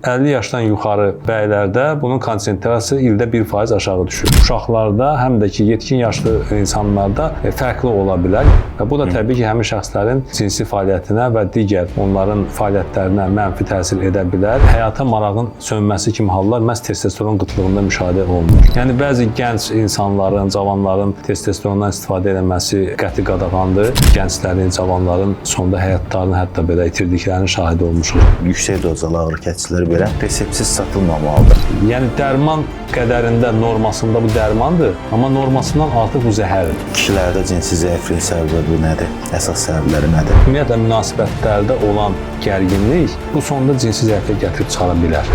50 yaşdan yuxarı bəylərdə bunun konsentrasiyası ildə 1% aşağı düşür. Uşaqlarda, həm də ki, yetkin yaşlı insanlarda fərqli ola bilər. Və bu da təbii ki, həmin şəxslərin cinsi fəaliyyətinə və digər onların fəaliyyətlərinə mənfi təsir edə bilər. Həyata marağın sönməsi kimi hallar məhz testosteron qıtlığında müşahidə olunur. Yəni, bəzi gənc insanların, cavanların testosterondan istifadə edilməsi qəti qadağandır. Gənclərin, cavanların sonda həyatlarını hətta belə itirdiklərinin şahidi olmuşuz. Yüksək dozalı ağrı kəsiciləri belə reseptsiz satılmamalıdır. Yəni, dərman qədərində normasında bu dərmandır, amma normasından artıq bu zəhərdir. Kişilərdə cinsi zəifliyin səbəbi nədir? Əsas səbəbləri nədir? Ümumiyyətlə, münasibətlərdə olan gərginlik bu sonda cinsi zəifliyə gətirib çıxara bilər.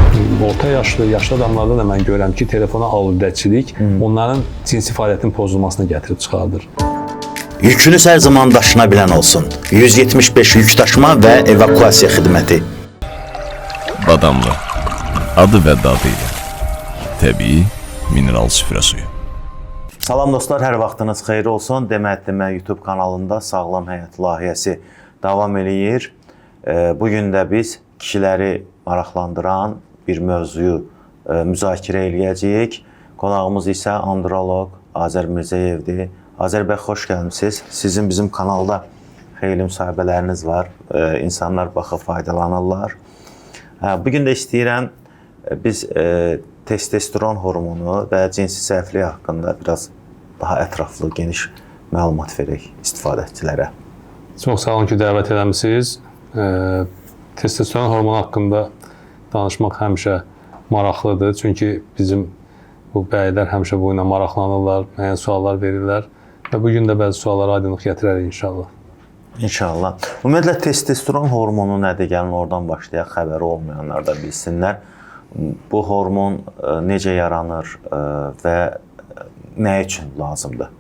Orta yaşlı adamlarda da mən görürəm ki, telefona aludəçilik onların cinsi fəaliyyətin pozulmasına gətirib çıxardır. Yükünüz hər zaman daşına bilən olsun. 175 yük daşıma və evakuasiya xidməti. Badamlı, adı və dadı ilə təbii mineral süfrə suyu. Salam dostlar, hər vaxtınız xeyir olsun. Demə YouTube kanalında Sağlam Həyat layihəsi davam eləyir. Bugün də biz kişiləri maraqlandıran bir mövzuyu müzakirə eləyəcəyik. Qonağımız isə androloq Azər Mirzəyevdir. Azər bəy, xoş gəlmisiniz. Sizin bizim kanalda xeyli müsahibələriniz var. İnsanlar baxıb faydalanırlar. Bugün də istəyirəm biz testosteron hormonu və cinsi zəiflik haqqında biraz daha ətraflı, geniş məlumat verək istifadəçilərə. Çox sağ olun ki, dəvət eləmisiniz. Testosteron hormonu haqqında danışmaq həmişə maraqlıdır. Çünki bizim bu bəylər həmişə bu ilə maraqlanırlar, müəyyən suallar verirlər. Və bugün də bəzi suallara aydınlıq gətirərik inşallah. İnşallah. Ümumiyyətlə, testosteron hormonu nədir? Gəlin oradan başlayaq, xəbəri olmayanlar da bilsinlər. Bu hormon necə yaranır və nə üçün lazımdır?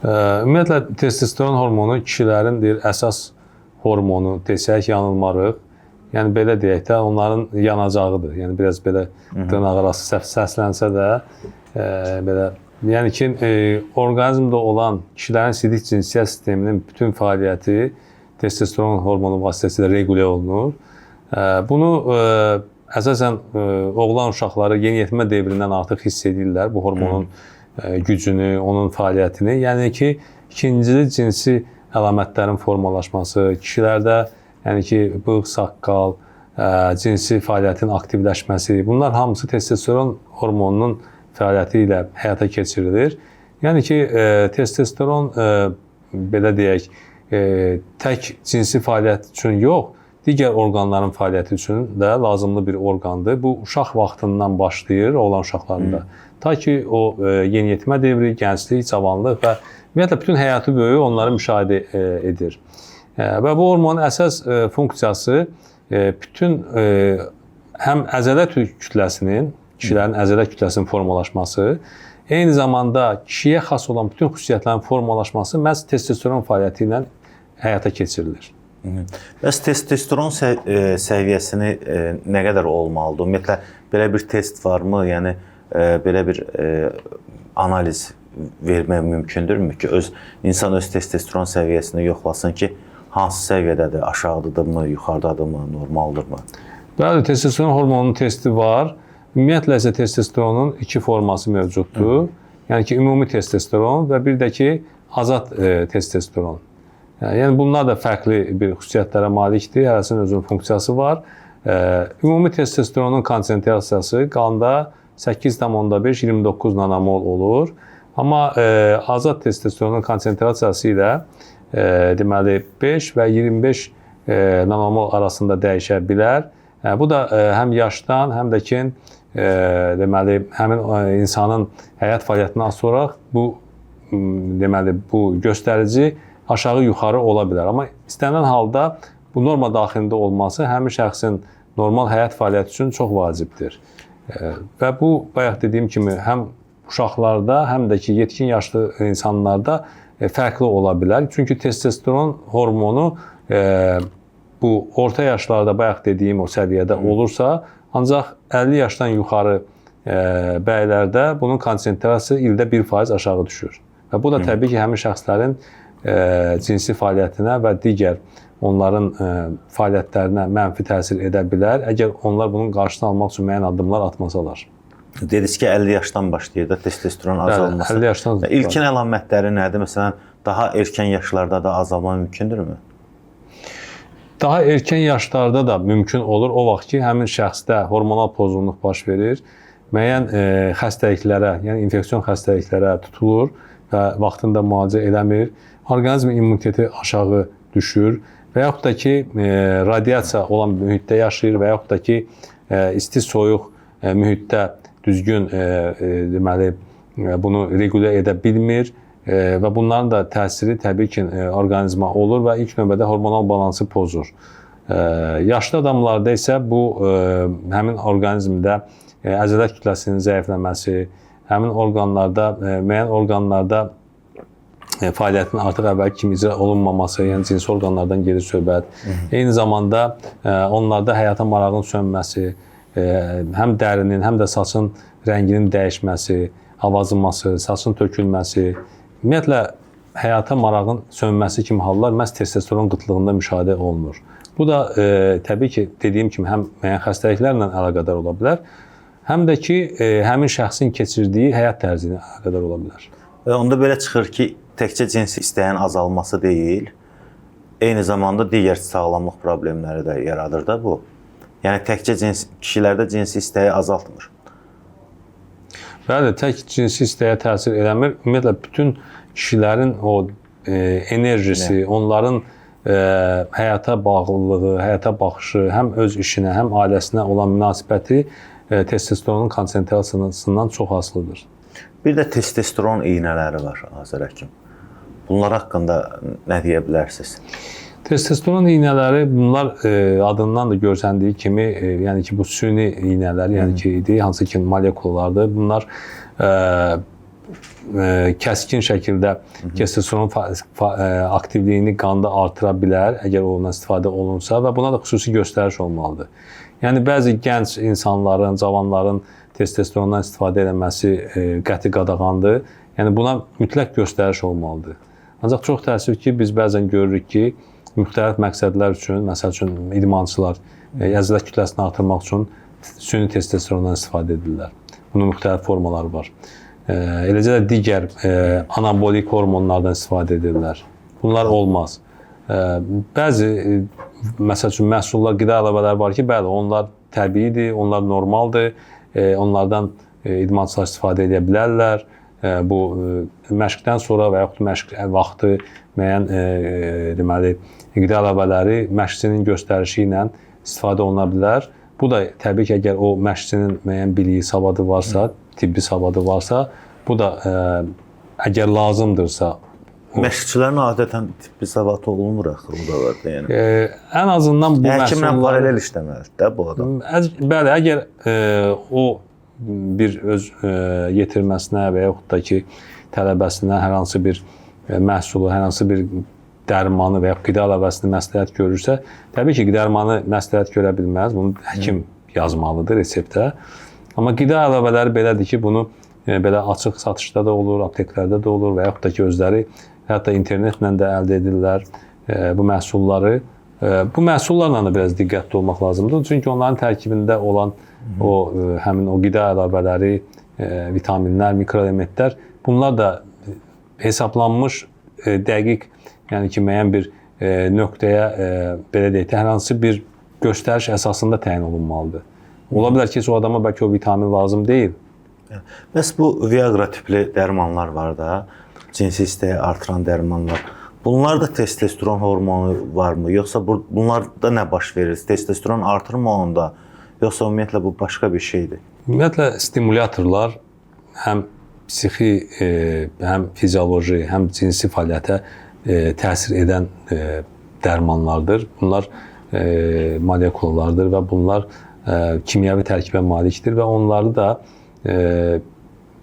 Ümumiyyətlə, testosteron hormonu kişilərin əsas hormonu desək, yanılmarıq. Yəni, belə deyək də, onların yanacağıdır. Yəni, biraz belə dırnaq arası səslənsə də, belə yəni ki, orqanizmdə olan kişilərin sidik cinsiyyət sisteminin bütün fəaliyyəti testosteron hormonu vasitəsilə regulə olunur. Bunu əsasən oğlan uşaqları yeniyetmə devrindən artıq hiss edirlər bu hormonun gücünü, onun fəaliyyətini. Yəni ki, ikincili cinsi əlamətlərin formalaşması, kişilərdə yəni ki, bığ, saqqal, cinsi fəaliyyətin aktivləşməsi, bunlar hamısı testosteron hormonunun fəaliyyəti ilə həyata keçirilir. Yəni ki, testosteron, belə deyək, tək cinsi fəaliyyət üçün yox, digər orqanların fəaliyyəti üçün də lazımlı bir orqandır. Bu, uşaq vaxtından başlayır olan uşaqlarında. Ta ki, o yeniyetmə devri, gənclik, cavanlıq və ümumiyyətlə, bütün həyatı boyu onları müşahidə edir. Və bu hormonun əsas funksiyası bütün həm əzələ kütləsinin, kişilərin əzələ kütləsinin formalaşması, eyni zamanda kişiyə xas olan bütün xüsusiyyətlərin formalaşması məhz testosteron fəaliyyəti ilə həyata keçirilir. Bəs testosteron səviyyəsini nə qədər olmalıdır? Ümumiyyətlə, belə bir test varmı? Yəni, belə bir analiz vermək mümkündürmü ki, insan öz testosteron səviyyəsini yoxlasın ki, hansı səviyyədədir, aşağıdadırmı, yuxarıdadırmı, normaldırmı? Bəli, testosteron hormonunun testi var. Ümumiyyətlə isə testosteronun iki forması mövcuddur. Yəni ki, ümumi testosteron və bir də ki, azad testosteron. Yəni, bunlar da fərqli bir xüsusiyyətlərə malikdir, hərəsinin özünün funksiyası var. Ümumi testosteronun konsentrasiyası qanda 8,5-29 nanomol olur. Amma azad testosteronun konsentrasiyası ilə deməli 5 və 25 nanomol arasında dəyişə bilər. Bu da həm yaşdan, həm də ki, deməli, həmin insanın həyat fəaliyyətindən asılı olaraq bu göstərici aşağı-yuxarı ola bilər. Amma istənilən halda bu norma daxilində olması həmin şəxsin normal həyat fəaliyyəti üçün çox vacibdir. Və bu, bayaq dediyim kimi, həm uşaqlarda, həm də ki, yetkin yaşlı insanlarda fərqli ola bilər. Çünki testosteron hormonu bu orta yaşlarda bayaq dediyim o səviyyədə olursa, ancaq 50 yaşdan yuxarı bəylərdə bunun konsentrasiyası ildə 1% aşağı düşür. Və bu da təbii ki, həmin şəxslərin cinsi fəaliyyətinə və digər onların fəaliyyətlərinə mənfi təsir edə bilər, əgər onlar bunun qarşısını almaq üçün müəyyən addımlar atmasalar. Dediniz ki, 50 yaşdan başlayır da testosteron azalması. 50 yaşdan İlkin əlamətləri nədir? Məsələn, daha erkən yaşlarda da azalma mümkündürmü? Daha erkən yaşlarda da mümkün olur. O vaxt ki, həmin şəxsdə hormonal pozğunluq baş verir, müəyyən xəstəliklərə, yəni infeksion xəstəliklərə tutulur və vaxtında müalicə eləmir, orqanizmin immuniteti aşağı düşür və yaxud da ki, radiasiya olan mühitdə yaşayır və yaxud da ki, isti-soyuq mühitdə düzgün deməli bunu regulə edə bilmir və bunların da təsiri təbii ki, orqanizma olur və ilk növbədə hormonal balansı pozur. Yaşlı adamlarda isə bu həmin orqanizmdə əzələ kütləsinin zəifləməsi, həmin orqanlarda, müəyyən orqanlarda fəaliyyətin artıq əvvəlki kimi icra olunmaması, yəni cinsi orqanlardan geri söhbət, eyni zamanda onlarda həyata marağın sönməsi, həm dərinin, həm də saçın rənginin dəyişməsi, avazıması, saçın tökülməsi, ümumiyyətlə həyata marağın sönməsi kimi hallar məhz testosteron qıtlığında müşahidə olunur. Bu da təbii ki, dediyim kimi həm müəyyən xəstəliklərlə əlaqədar ola bilər, həm də ki, həmin şəxsin keçirdiyi həyat tərzi ilə əlaqədar ola bilər. Onda belə çıxır ki, təkcə cinsi istəyin azalması deyil, eyni zamanda digər sağlamlıq problemləri də yaradır da bu. Yəni təkcə kişilərdə cinsi istəyi azaltmır. Bəli, tək cinsi istəyə təsir eləmir. Ümumiyyətlə bütün kişilərin o enerjisi, onların həyata bağlılığı, həyata baxışı, həm öz işinə, həm ailəsinə olan münasibəti testosteronun konsentrasiyasından çox asılıdır. Bir də testosteron iynələri var, Azər həkim. Bunlar haqqında nə deyə bilərsiniz? Testosteron iynələri, bunlar adından da görsəndiyi kimi, yəni ki, bu süni iynələr, yəni ki, hansı ki, molekulalardır. Bunlar kəskin şəkildə testosteron aktivliyini qanda artıra bilər, əgər ondan istifadə olunsa və buna da xüsusi göstəriş olmalıdır. Yəni, bəzi gənc insanların, cavanların testosterondan istifadə edilməsi qəti qadağandır. Yəni, buna mütləq göstəriş olmalıdır. Ancaq çox təəssüf ki, biz bəzən görürük ki, müxtəlif məqsədlər üçün, məsəl üçün idmançılar əzələ kütləsini artırmaq üçün süni testosterondan istifadə edirlər. Bunun müxtəlif formaları var. Eləcə də digər anabolik hormonlardan istifadə edirlər. Bunlar olmaz. Bəzi, məsəl üçün, məhsullar, qida əlavələri var ki, bəli, onlar təbiidir, onlar normaldır, onlardan idmançılar istifadə edə bilərlər. Bu, məşqdən sonra və yaxud məşq vaxtı müəyyən deməli, qida əlavələri məşqçinin göstərişi ilə istifadə oluna bilər. Bu da təbii ki, əgər o məşqçinin müəyyən biliyi, savadı varsa, tibbi savadı varsa, bu da əgər lazımdırsa. Məşqçilərin adətən tibbi savadı olunmur axı, o da var da yəni. Ən azından bu həkimlə paralel işləməlidir də bu adam. Bəli, əgər o bir öz yetirməsinə və yaxud da ki, tələbəsinə hər hansı bir məhsulu, hər hansı bir dərmanı və yaxud qida əlavəsini məsləhət görürsə, təbii ki, dərmanı məsləhət görə bilməz, bunu həkim yazmalıdır reseptə. Amma qida əlavələri belədir ki, bunu belə açıq satışda da olur, apteklərdə də olur və yaxud da ki, özləri hətta internetlə də əldə edirlər bu məhsulları. Bu məhsullarla da biraz diqqətli olmaq lazımdır. Çünki onların tərkibində olan həmin o qida əlavələri, vitaminlər, mikroelementlər, bunlar da hesablanmış dəqiq, yəni ki, müəyyən bir nöqtəyə, belə deyək, hər hansı bir göstəriş əsasında təyin olunmalıdır. Ola bilər ki, o adama bəlkə o vitamin lazım deyil. Bəs bu Viagra tipli dərmanlar var da, cinsi istəyi artıran dərmanlar. Bunlarda testosteron hormonu varmı? Yoxsa bunlarda nə baş verir? Testosteron artır mı onda? Yoxsa ümumiyyətlə bu başqa bir şeydir? Ümumiyyətlə stimulyatorlar həm psixi, həm fizioloji, həm cinsi fəaliyyətə təsir edən dərmanlardır. Bunlar molekulalardır və bunlar kimyəvi tərkibə malikdir və onları da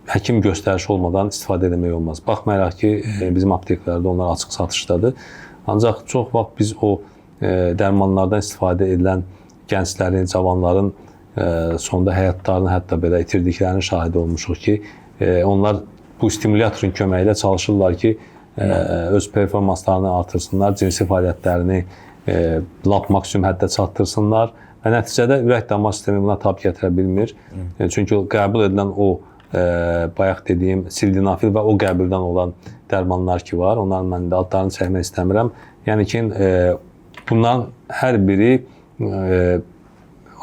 həkim göstərişi olmadan istifadə etmək olmaz. Baxmayaraq ki, bizim apteklərdə onlar açıq satışdadır. Ancaq çox vaxt biz o dərmanlardan istifadə edilən gənclərin, cavanların sonda həyatlarını hətta belə itirdiklərinin şahidi olmuşuq ki, onlar bu stimulyatorun köməyi ilə çalışırlar ki, öz performanslarını artırsınlar, cinsi fəaliyyətlərini lap maksimum həddə çatdırsınlar və nəticədə ürək-damar sistemi buna tab gətirə bilmir. Çünki qəbul edilən o bayaq dediyim sildenafil və o qəbuldan olan dərmanlar ki var, onların mən də adlarını çəkmək istəmirəm. Yəni ki, bunların hər biri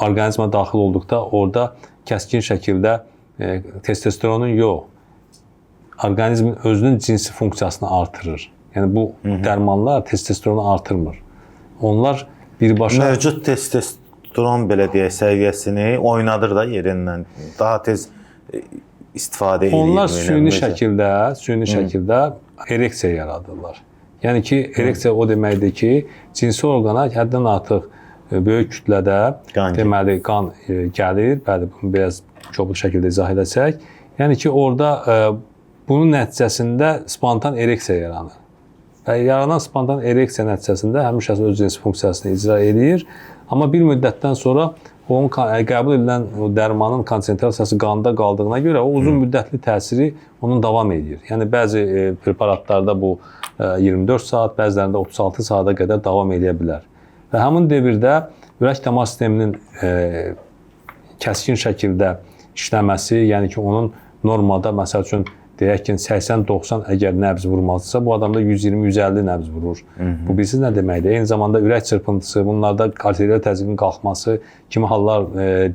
orqanizmə daxil olduqda orada kəskin şəkildə testosteronun yox, orqanizmin özünün cinsi funksiyasını artırır. Yəni bu dərmanlar testosteronu artırmır. Onlar birbaşa mövcud testosteron belə deyək səviyyəsini oynadır da yerindən. Daha tez istifadə edir. Onlar süni şəkildə ereksiya yaradırlar. Yəni ki, ereksiya o deməkdir ki, cinsi orqana həddən artıq böyük kütlədə deməli qan gəlir. Bəli, bunu biraz kobud şəkildə izah edəcək. Yəni ki, orada bunun nəticəsində spontan ereksiya yaranır. Və yaranan spontan ereksiya nəticəsində həmin şəxs öz cinsi funksiyasını icra edir. Amma bir müddətdən sonra onun qəbul edilən dərmanın konsentrasiyası qanda qaldığına görə o uzun müddətli təsiri onun davam edir. Yəni bəzi preparatlarda bu 24 saat, bəzilərində 36 saata qədər davam edə bilər. Və həmin dövrdə ürək-damar sisteminin kəskin şəkildə işləməsi, yəni ki, onun normada məsəl üçün deyək ki, 80-90 əgər nəbz vurmalıdırsa, bu adamda 120-150 nəbz vurur. Bu bilirsiniz nə deməkdir? Eyni zamanda ürək çırpıntısı, bunlarda arterial təzyiqin qalxması, kimi hallar,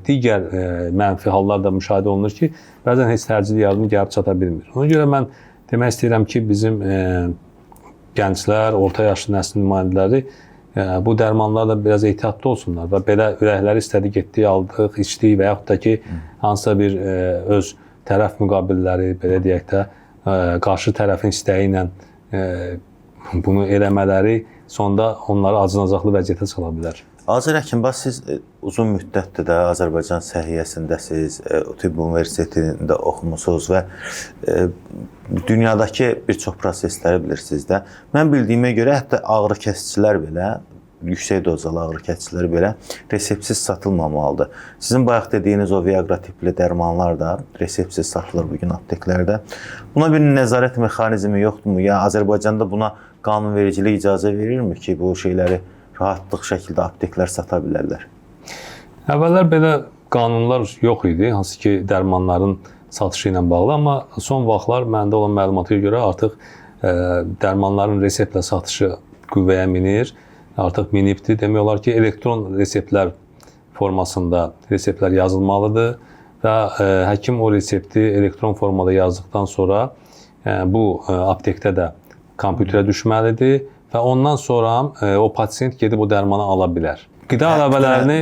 digər mənfi hallar da müşahidə olunur ki, bəzən heç təcili yardım gəlib çata bilmir. Ona görə mən demək istəyirəm ki, bizim gənclər, orta yaşlı nəslin nümayəndələri bu dərmanlarla biraz ehtiyatlı olsunlar və belə ürəkləri istədik, getdik, aldıq, içdik və yaxud da ki, hansısa bir öz tərəf müqabilləri, belə deyək də, qarşı tərəfin istəyi ilə bunu eləmələri sonda onları acınacaqlı vəziyyətə sala bilər. Azər həkim, bax siz uzun müddətdir də Azərbaycan səhiyyəsindəsiz, Tibb Universitetində oxumusunuz və dünyadakı bir çox prosesləri bilirsiniz də. Mən bildiyimə görə hətta ağrı kəsicilər belə, yüksək dozalı ağrı kəsicilər belə reseptsiz satılmamalıdır. Sizin bayaq dediyiniz o Viagra tipli dərmanlar da reseptsiz satılır bugün apteklərdə. Buna bir nəzarət mexanizmi yoxdurmu? Ya Azərbaycanda buna qanunvericilik icazə verirmi ki, bu şeyləri rahatlıq şəkildə apteklər sata bilərlər? Əvvəllər belə qanunlar yox idi, hansı ki, dərmanların satışı ilə bağlı, amma son vaxtlar məndə olan məlumata görə artıq dərmanların reseptlə satışı qüvvəyə minir. Artıq minibdir. Demək olar ki, elektron reseptlər formasında reseptlər yazılmalıdır və həkim o resepti elektron formada yazdıqdan sonra bu aptekdə də kompüterə düşməlidir və ondan sonra o pasiyent gedib o dərmanı ala bilər. Qida əlavələrini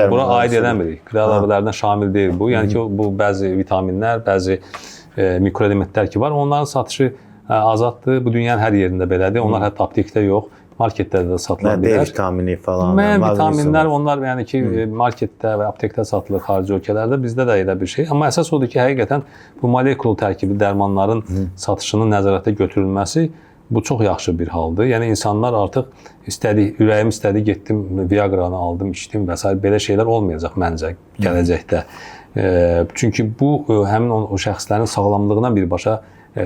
bura aid eləmirik. Qida əlavələrinə şamil deyil bu. Yəni ki, bu bəzi vitaminlər, bəzi mikroelementlər ki var, onların satışı azaddır. Bu dünyanın hər yerində belədir. Onlar hətta aptekdə yox, marketlərdə də satıla bilər. D vitamini falan. Müəyyən vitaminlər, onlar yəni ki, marketdə və aptekdə satılır xarici ölkələrdə, bizdə də elə bir şey. Amma əsas odur ki, həqiqətən bu molekul tərkibi dərmanların satışının nəzarətə götürülməsi bu çox yaxşı bir haldır. Yəni insanlar artıq ürəyim istədi, getdim, Viagranı aldım, içdim və s. belə şeylər olmayacaq məncə gələcəkdə. Çünki bu həmin o şəxslərin sağlamlığına birbaşa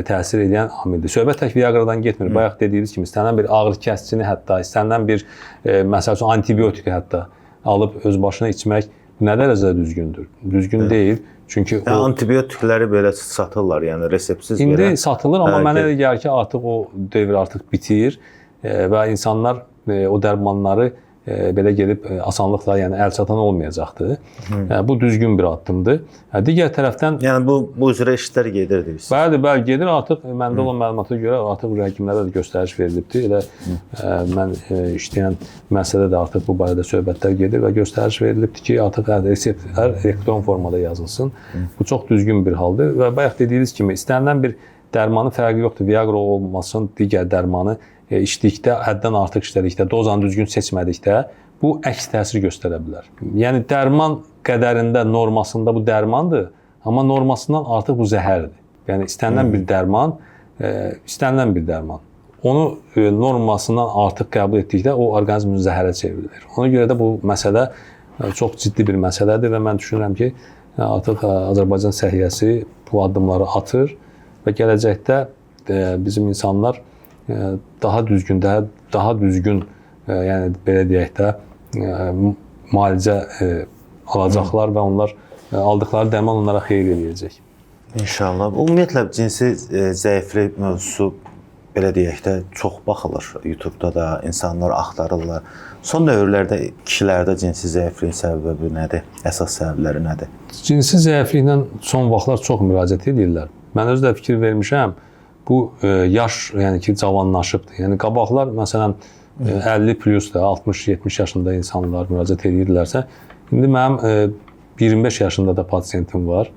təsir edən amildir. Söhbət tək Viagradan getmir. Bayaq dediyimiz kimi, istənilən bir ağrı kəsicini hətta, istənilən bir məsəl üçün antibiotiki hətta alıb öz başına içmək nə dərəcədə düzgündür? Düzgün deyil. Çünki o antibiotikləri belə satırlar, yəni reseptsiz belə. İndi satılır, amma mənə elə gəlir ki, artıq o dövr artıq bitir və insanlar o dərmanları belə gedib asanlıqla, yəni əlçatan olmayacaqdır. Bu düzgün bir addımdır. Digər tərəfdən, yəni bu üzrə işlər gedir deyirsiniz. Bəli, gedir. Artıq məndə olan məlumata görə artıq həkimlərə də göstəriş verilibdir. Elə mən işləyən müəssisədə də artıq bu barədə söhbətlər gedir və göstəriş verilibdir ki, artıq reseptlər elektron formada yazılsın. Bu çox düzgün bir haldır və bayaq dediyiniz kimi istənilən bir dərmanın fərqi yoxdur. Viagra olmasın, digər dərmanı içdikdə, həddən artıq içdikdə, dozanı düzgün seçmədikdə bu əks təsir göstərə bilər. Yəni dərman qədərində, normasında bu dərmandır, amma normasından artıq bu zəhərdir. Yəni istənilən bir dərman. Onu normasından artıq qəbul etdikdə o orqanizmin zəhərə çevrilir. Ona görə də bu məsələ çox ciddi bir məsələdir və mən düşünürəm ki, artıq Azərbaycan səhiyyəsi bu addımları atır və gələcəkdə bizim insanlar daha düzgün yəni belə deyək də müalicə alacaqlar və onlar aldıqları dərman onlara xeyir eləyəcək. İnşallah. Ümumiyyətlə cinsi zəiflik mövzusu belə deyək də çox baxılır. YouTube-da da insanlar axtarırlar. Son dövrlərdə kişilərdə cinsi zəifliyin səbəbi nədir? Əsas səbəbləri nədir? Cinsi zəifliklə son vaxtlar çox müraciət edirlər. Mən özü də fikir vermişəm. Bu yaş, yəni ki, cavanlaşıbdır. Yəni qabaqlar məsələn 50 plus da 60-70 yaşında insanlar müraciət edirlərsə, indi mənim 25 yaşında da pasiyentim var.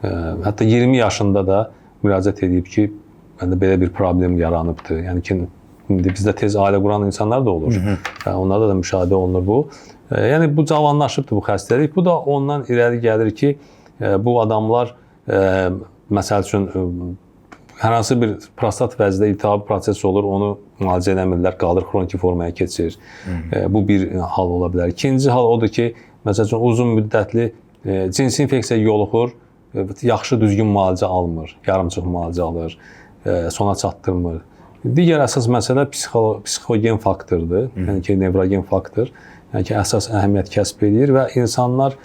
Hətta 20 yaşında da müraciət edib ki, məndə belə bir problem yaranıbdır. Yəni ki, indi bizdə tez ailə quran insanlar da olur. Onlarda da müşahidə olunur bu. Yəni bu cavanlaşıbdır bu xəstəlik. Bu da ondan irəli gəlir ki, bu adamlar məsəl üçün hər hansı bir prostat vəzində iltihabi proses olur, onu müalicə eləmirlər, qalır xroniki formaya keçir. Bu bir hal ola bilər. İkinci hal odur ki, məsəl üçün uzun müddətli cinsi infeksiya yoluxur, yaxşı düzgün müalicə almır, yarımçıq müalicə alır, sona çatdırmır. Digər əsas məsələ psixogen faktordur, yəni ki, nevrogen faktor, yəni ki, əsas əhəmiyyət kəsb edir və insanlar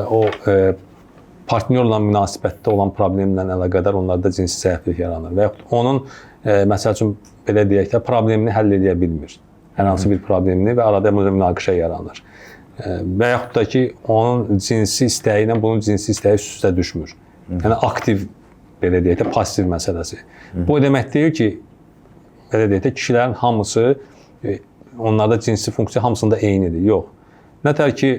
o partnyorla münasibətdə olan problemlə əlaqədar onlarda cinsi zəiflik yaranır və yaxud onun, məsəl üçün, belə deyək də, problemini həll edə bilmir. Hər hansı bir problemini və arada münaqişə yaranır. Və yaxud da ki, onun cinsi istəyi ilə bunun cinsi istəyi üst-üstə düşmür. Yəni, aktiv, belə deyək də, pasiv məsələsi. Bu demək deyil ki, belə deyək də, kişilərin hamısı, onlarda cinsi funksiya hamısında eynidir. Yox. Nətər ki,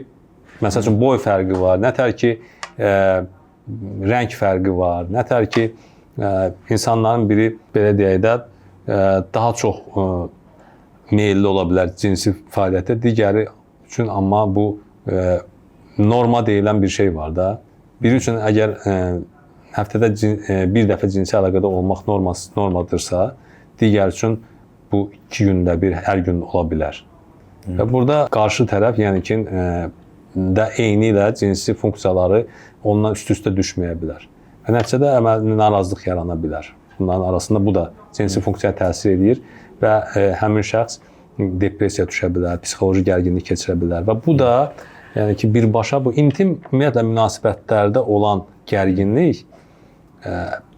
məsəl üçün, boy fərqi var, nətər ki, rəng fərqi var, nətər ki, insanların biri, belə deyək də, daha çox meyilli ola bilər cinsi fəaliyyətə, digəri üçün amma bu norma deyilən bir şey var da. Biri üçün əgər həftədə bir dəfə cinsi əlaqədə olmaq normadırsa, digər üçün bu 2 gündə bir, hər gün ola bilər. Və burada qarşı tərəf, yəni ki, də eyni ilə cinsi funksiyaları ondan üst-üstə düşməyə bilər. Və nəticədə əməli narazılıq yarana bilər. Bunların arasında bu da cinsi funksiyaya təsir edir və həmin şəxs depressiyaya düşə bilər, psixoloji gərginlik keçirə bilər və bu da, yəni ki, birbaşa bu intim ümumiyyətlə münasibətlərdə olan gərginlik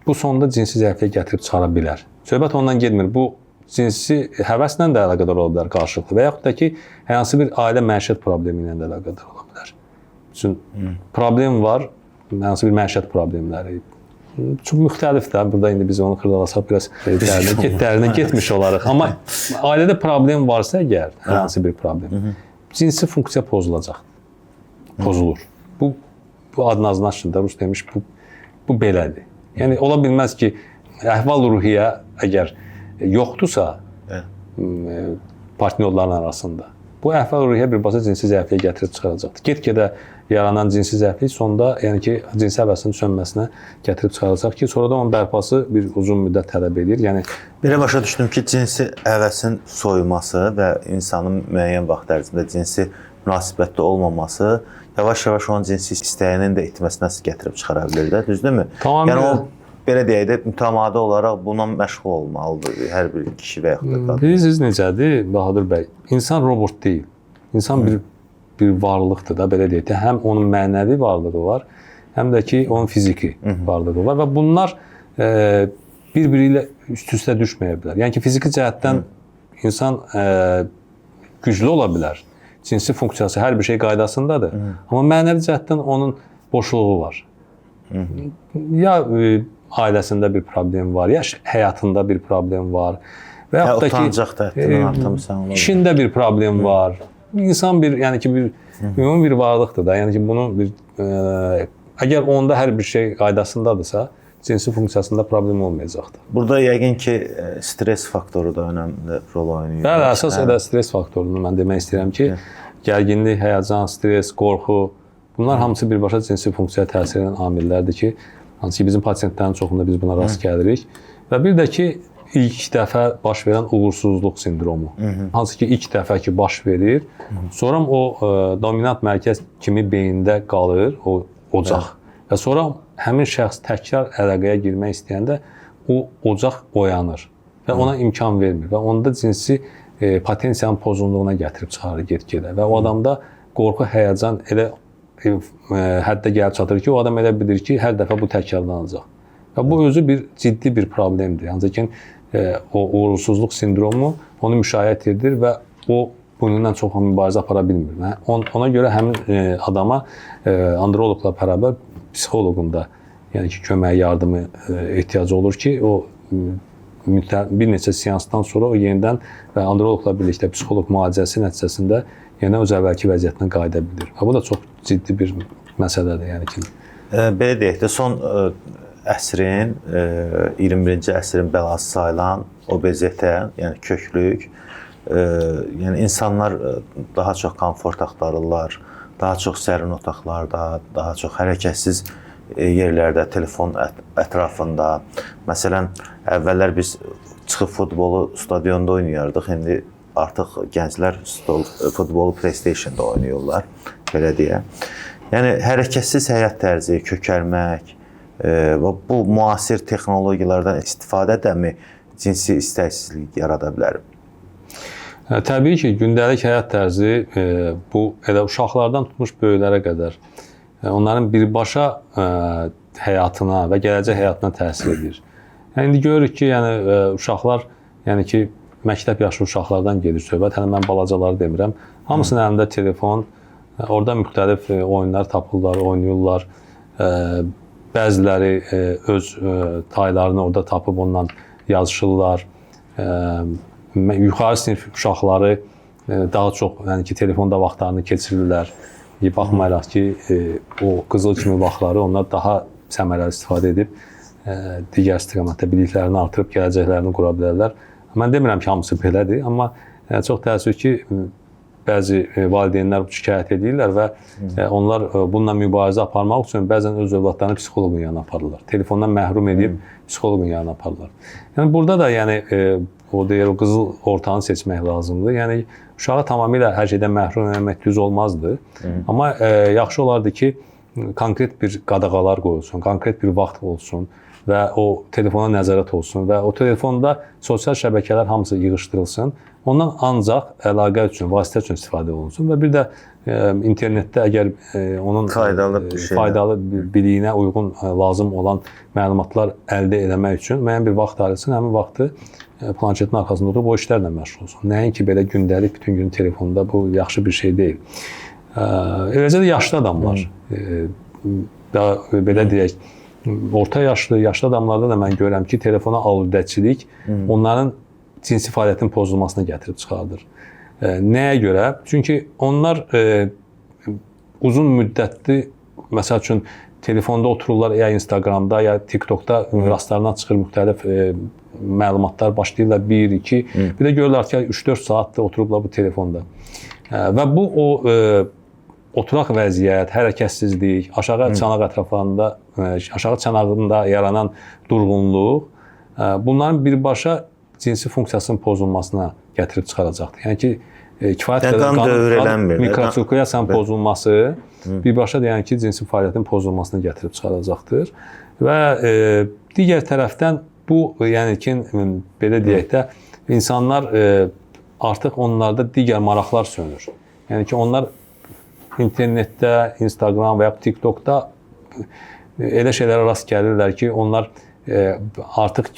bu sonda cinsi zəifliyə gətirib çıxara bilər. Söhbət ondan getmir. Bu cinsi həvəslə də əlaqədar ola bilər qarşılıqlı və yaxud da ki, hər hansı bir ailə məişət problemi ilə də əlaqədar ola bilər. Üçün problem var, hər hansı bir məişət problemləri. Çox müxtəlif də. Burada indi biz onu xırdalasaq biraz dərinə getmiş olarıq. Amma ailədə problem varsa əgər, hər hansı bir problem, cinsi funksiya pozulacaq. Pozulur. Bu adnaznaşında Rus demiş, bu belədir. Yəni, ola bilməz ki, əhval-ruhiyyə əgər yoxdursa partnyorların arasında, bu əhval-ruhiyyə birbaşa cinsi zəifliyə gətirib çıxaracaqdır. Get-gedə yaranan cinsi zəiflik sonda, yəni ki, cinsi həvəsin sönməsinə gətirib çıxaracaq ki, sonra da onun bərpası bir uzun müddət tələb edir. Yəni, belə başa düşdüm ki, cinsi həvəsin soyuması və insanın müəyyən vaxt ərzində cinsi münasibətdə olmaması yavaş-yavaş onun cinsi istəyinin də itməsinə gətirib çıxara bilər də, düzdürmü? Tamamilə. Yəni, o, belə deyək də, mütəmadi olaraq buna məşğul olmalıdır hər bir kişi və yaxud da qadın. Bilirsiniz necədir, Bahadur bəy? İnsan robot deyil. İnsan bir varlıqdır da, belə deyək də. Həm onun mənəvi varlığı var, həm də ki, onun fiziki varlığı var və bunlar bir-biri ilə üst-üstə düşməyə bilər. Yəni ki, fiziki cəhətdən insan güclü ola bilər. Cinsi funksiyası, hər bir şey qaydasındadır. Amma mənəvi cəhətdən onun boşluğu var. Ya ailəsində bir problem var, ya həyatında bir problem var. Və yaxud da ki, işində bir problem var. İnsan bir, yəni ki, ümumi bir varlıqdır da. Yəni ki, bunu əgər onda hər bir şey qaydasındadırsa, cinsi funksiyasında problem olmayacaqdır. Burada yəqin ki, stres faktoru da önəmli rol oynayır. Bəli, əsas elə stres faktorunu mən demək istəyirəm ki, gərginlik, həyəcan, stres, qorxu, bunlar hamısı birbaşa cinsi funksiyaya təsir edən amillərdir ki, hansı ki, bizim pasiyentlərin çoxunda biz buna rast gəlirik. Və bir də ki, ilk dəfə baş verən uğursuzluq sindromu. Hansı ki, ilk dəfə ki, baş verir, sonra o dominant mərkəz kimi beyində qalır, o ocaq. Və sonra həmin şəxs təkrar əlaqəyə girmək istəyəndə o ocaq oyanır və ona imkan vermir və onda cinsi potensiyanın pozulduğuna gətirib çıxarır get-gedə və o adamda qorxu, həyəcan elə həddə gəlib çatır ki, o adam elə bilir ki, hər dəfə bu təkrarlanacaq. Və bu özü bir ciddi bir problemdir. Ancaq ki, o uğursuzluq sindromu onu müşayiət edir və o bununla çox mübarizə apara bilmir. Ona görə həmin adama androloqla bərabər psixoloqun da yəni ki, kömək, yardımı ehtiyacı olur ki, o bir neçə seansdan sonra o yenidən və androloqla birlikdə psixoloq müalicəsi nəticəsində yenə öz əvvəlki vəziyyətinə qayıda bilir. Bu da çox ciddi bir məsələdir, yəni ki. Belə deyək də, son əsrin, 21-ci əsrin bəlası sayılan obezitə, yəni köklük, yəni insanlar daha çox komfort axtarırlar, daha çox sərin otaqlarda, daha çox hərəkətsiz yerlərdə, telefon ətrafında. Məsələn, əvvəllər biz çıxıb futbolu stadionda oynayardıq, indi artıq gənclər futbolu PlayStation-da oynayırlar, belə deyə. Yəni, hərəkətsiz həyat tərzi, kökəlmək və bu müasir texnologiyalardan istifadə edəmi cinsi istəksizlik yarada bilər? Təbii ki, gündəlik həyat tərzi bu elə uşaqlardan tutmuş böyüklərə qədər onların birbaşa həyatına və gələcək həyatına təsir edir. Yəni, indi görürük ki, uşaqlar, yəni ki, məktəb yaşlı uşaqlardan gedir söhbət. Hələ mən balacaları demirəm. Hamısının əlində telefon, orada müxtəlif oyunlar tapırlar, oynayırlar. Bəziləri öz taylarını orada tapıb ondan yazışırlar. Yuxarı sinif uşaqları daha çox, yəni ki, telefonda vaxtlarını keçirirlər. Baxmayaraq ki, o qızıl kimi vaxtları onlar daha səmərəli istifadə edib digər istiqamətdə biliklərini artırıb gələcəklərini qura bilərlər. Mən demirəm ki, hamısı belədir, amma çox təəssüf ki, bəzi valideynlər şikayət edirlər və onlar bununla mübarizə aparmaq üçün bəzən öz övladlarını psixoloqun yanına aparırlar. Telefondan məhrum edib psixoloqun yanına aparırlar. Yəni burada da o qızıl ortanı seçmək lazımdır. Yəni uşağı tamamilə hər şeydən məhrum etmək düz olmazdı. Amma yaxşı olardı ki, konkret bir qadağalar qoyulsun, konkret bir vaxt olsun və o telefona nəzarət olsun və o telefonda sosial şəbəkələr hamısı yığışdırılsın. Ondan ancaq əlaqə üçün, vasitə üçün istifadə olunsun və bir də internetdə əgər onun faydalı biliyinə uyğun lazım olan məlumatlar əldə etmək üçün müəyyən bir vaxt ayırsın, həmin vaxtı planşetin arxasında oturub o işlərlə məşğul olsun. Nəinki belə gündəlik bütün gün telefonda, bu yaxşı bir şey deyil. Eləcə də yaşlı adamlar, belə deyək, orta yaşlı adamlarda da mən görürəm ki, telefona aludəçilik onların cinsi fəaliyyətin pozulmasına gətirib çıxardır. Nəyə görə? Çünki onlar uzun müddətli, məsəl üçün, telefonda otururlar ya Instagramda, ya TikTokda rastlarına çıxır müxtəlif məlumatlar, başlayırlar 1-2, bir də görürlər ki, 3-4 saatdır oturublar bu telefonda. Və bu o oturaq vəziyyət, hərəkətsizlik, aşağı çanaq ətraflarında, aşağı çanağında yaranan durğunluq, bunların birbaşa cinsi funksiyasının pozulmasına gətirib çıxaracaqdır. Yəni ki, kifayət qədər mikrosirkulyasiyanın pozulması birbaşa deyən ki, cinsi fəaliyyətin pozulmasına gətirib çıxaracaqdır. Və digər tərəfdən bu, yəni ki, belə deyək də, insanlar artıq onlarda digər maraqlar sönür. Yəni ki, onlar internetdə, Instagram və ya TikTokda elə şeylərə rast gəlirlər ki, onlar artıq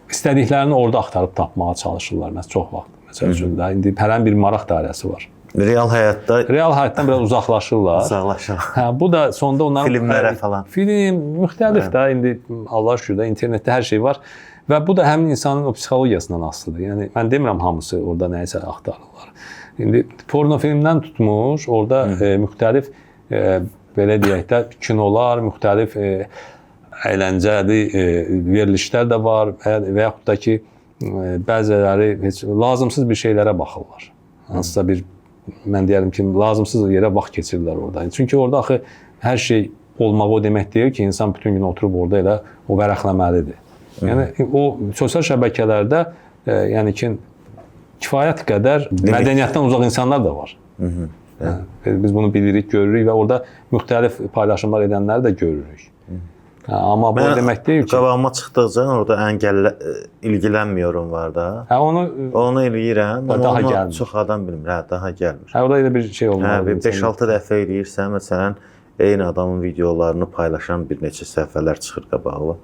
istədiklərini orada axtarıb tapmağa çalışırlar. Çox vaxt. Məsəl üçün də indi hər bir maraq dairəsi var. Real həyatdan biraz uzaqlaşırlar. Bu da sonda onların filmlərə falan. Film müxtəlif də indi Allah şükür də internetdə hər şey var və bu da həmin insanın o psixologiyasından asılıdır. Yəni mən demirəm hamısı orada nəyisə axtarırlar. İndi porno filmdən tutmuş, orada müxtəlif belə deyək də kinolar, müxtəlif əyləncəli verilişlər də var və yaxud da ki, bəziləri heç lazımsız bir şeylərə baxırlar. Hansısa bir, mən deyərəm ki, lazımsız yerə vaxt keçirirlər orada. Çünki orada axı hər şey olmağı o demək deyil ki, insan bütün gün oturub orada elə o vərəqləməlidir. Yəni o sosial şəbəkələrdə yəni ki, kifayət qədər mədəniyyətdən uzaq insanlar da var. Biz bunu bilirik, görürük və orada müxtəlif paylaşımlar edənləri də görürük. Amma bu demək deyil ki, qabağıma çıxdıqca orada ilgilənmiyorum var da. Onu eləyirəm, amma daha onu gəlmir. çox adam bilmir. Daha gəlmir. Orada elə bir şey olmalı. 5-6 dəfə eləyirsən, məsələn, eyni adamın videolarını paylaşan bir neçə səhifələr çıxır qabağa.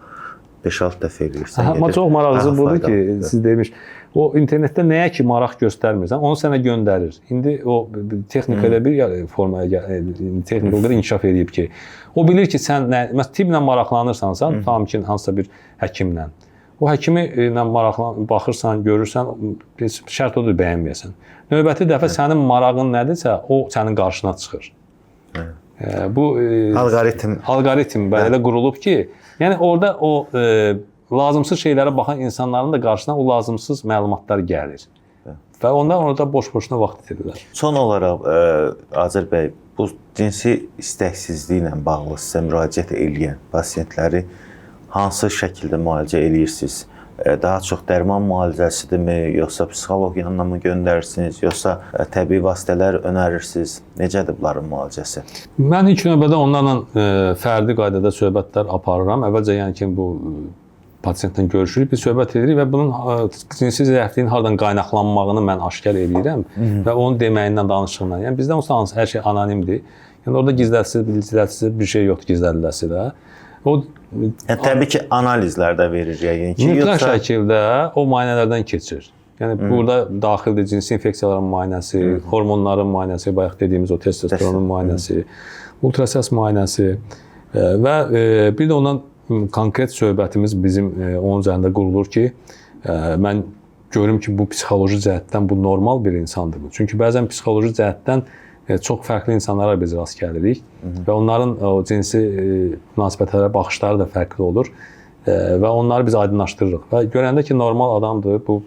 5-6 dəfə eləyirsən. Amma çox maraqlısı budur ki, siz demiş, o internetdə nəyə ki maraq göstərmirsən, onu sənə göndərir. İndi o texnikada bir formaya texnikada inkişaf edib ki, o bilir ki, sən məsələn tibblə maraqlanırsansa, tam ki hansısa bir həkimlə, o həkimi ilə baxırsan, görürsən, şərt odur bəyənməyəsən. Növbəti dəfə sənin marağın nədirsə, o sənin qarşına çıxır. Bu alqoritm belə qurulub ki, yəni orada o lazımsız şeylərə baxan insanların da qarşısına o lazımsız məlumatlar gəlir. Və onlar orada boş-boşuna vaxt itirirlər. Son olaraq Azər bəy, bu cinsi istəksizliklə bağlı sizə müraciət edən pasientləri hansı şəkildə müalicə eləyirsiniz? Daha çox dərman müalicəsidirmi, yoxsa psixoloq yanına mı göndərirsiniz, yoxsa təbii vasitələr önərirsiniz? Necədir bunların müalicəsi? Mən ilk növbədə onlarla fərdi qaydada söhbətlər aparıram. Əvvəlcə yəni ki, bu pasientlə görüşürük, biz söhbət edirik və bunun cinsi zəifliyin hardan qaynaqlanmağını mən aşkar edirəm və onun deməyindən, danışığından. Yəni bizdə onsuz hər şey anonimdir. Yəni orada gizlədiləcək bir şey yoxdur, gizlədiləsi də. Təbii ki, analizlər də verir yəqin ki. Mütləq şəkildə o müayinələrdən keçir. Yəni burada daxildə cinsi infeksiyaların müayinəsi, hormonların müayinəsi, bayaq dediyimiz o testosteronun müayinəsi, ultrasəs müayinəsi və bir də ondan konkret söhbətimiz bizim onun üzərində qurulur ki, mən görüm ki, bu psixoloji cəhətdən bu normal bir insandır bu. Çünki bəzən psixoloji cəhətdən çox fərqli insanlara biz rast gəlirik və onların o cinsi münasibətlərə baxışları da fərqli olur və onları biz aydınlaşdırırıq və görəndə ki, normal adamdır, bu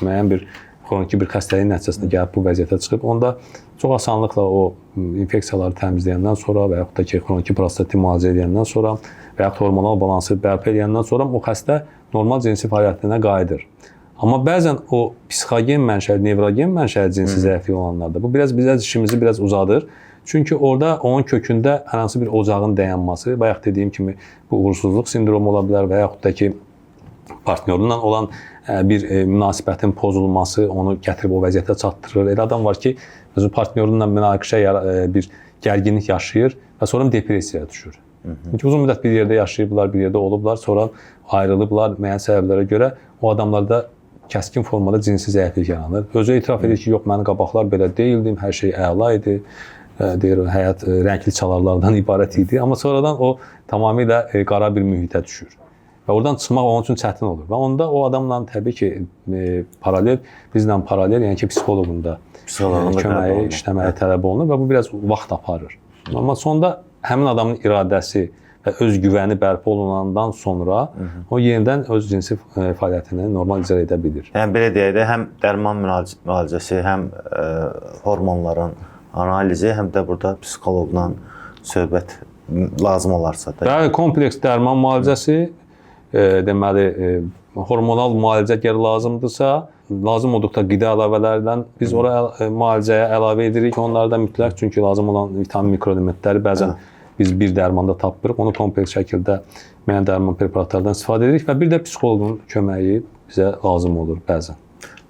müəyyən bir xroniki bir xəstəliyin nəticəsində gəlib bu vəziyyətə çıxıb, onda çox asanlıqla o infeksiyaları təmizləyəndən sonra və yaxud da ki, xroniki prostatiti müalicə edəndən sonra və yaxud hormonal balansı bərpa edəndən sonra o xəstə normal cinsi fəaliyyətinə qayıdır. Amma bəzən o psixogen mənşəli, nevrogen mənşəli cinsi zəiflik olanlarda bu biraz işimizi biraz uzadır. Çünki orada onun kökündə hər hansı bir ocağın dayanması, bayaq dediyim kimi bu uğursuzluq sindromu ola bilər və yaxud da ki partnyorunla olan bir münasibətin pozulması onu gətirib o vəziyyətə çatdırır. Elə adam var ki, özü partnyorunla münaqişə bir gərginlik yaşayır və sonra depressiyaya düşür. Çünki uzun müddət bir yerdə yaşayıblar, bir yerdə olublar, sonra ayrılıblar müəyyən səbəblərə görə o adamlarda kəskin formada cinsi zəiflik yaranır. Özü etiraf edir ki, yox, mənim qabaqlar belə deyildim, hər şey əla idi, deyir, həyat rəngli çalarlardan ibarət idi. Amma sonradan o tamamilə qara bir mühitə düşür. Və oradan çıxmaq onun üçün çətin olur. Və onda o adamla təbii ki, bizlə paralel, yəni ki, psixoloqun da köməyi, işləməyi tələb olunur və bu biraz vaxt aparır. Amma sonda həmin adamın iradəsi və öz güvəni bərpa olunandan sonra o yenidən öz cinsi fəaliyyətini normal icra edə bilir. Yəni belə deyək də, həm dərman müalicəsi, həm hormonların analizi, həm də burada psixoloqla söhbət lazım olarsa da. Bəli, kompleks dərman müalicəsi, deməli hormonal müalicə gəlir lazımdırsa, lazım olduqda qida əlavələrdən biz ora müalicəyə əlavə edirik. Onları da mütləq, çünki lazım olan vitamin mikroelementləri bəzən biz bir dərmanda tapırıq. Onu kompleks şəkildə müəyyən dərman preparatlardan istifadə edirik və bir də psixoloqun köməyi bizə lazım olur bəzən.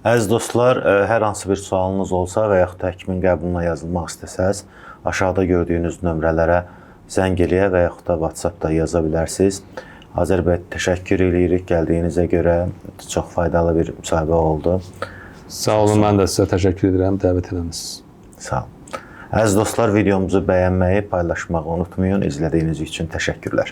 Əziz dostlar, hər hansı bir sualınız olsa və yaxud da həkimin qəbuluna yazılmaq istəsəz, aşağıda gördüyünüz nömrələrə zəng eləyə və yaxud da WhatsApp-da yaza bilərsiniz. Azər bəy, təşəkkür edirik gəldiyinizə görə. Çox faydalı bir müsahibə oldu. Sağ olun, mən də sizə təşəkkür edirəm, dəvət edəmisiz. Sağ olun. Əziz dostlar, videomuzu bəyənməyi, paylaşmağı unutmayın. İzlədiyiniz üçün təşəkkürlər.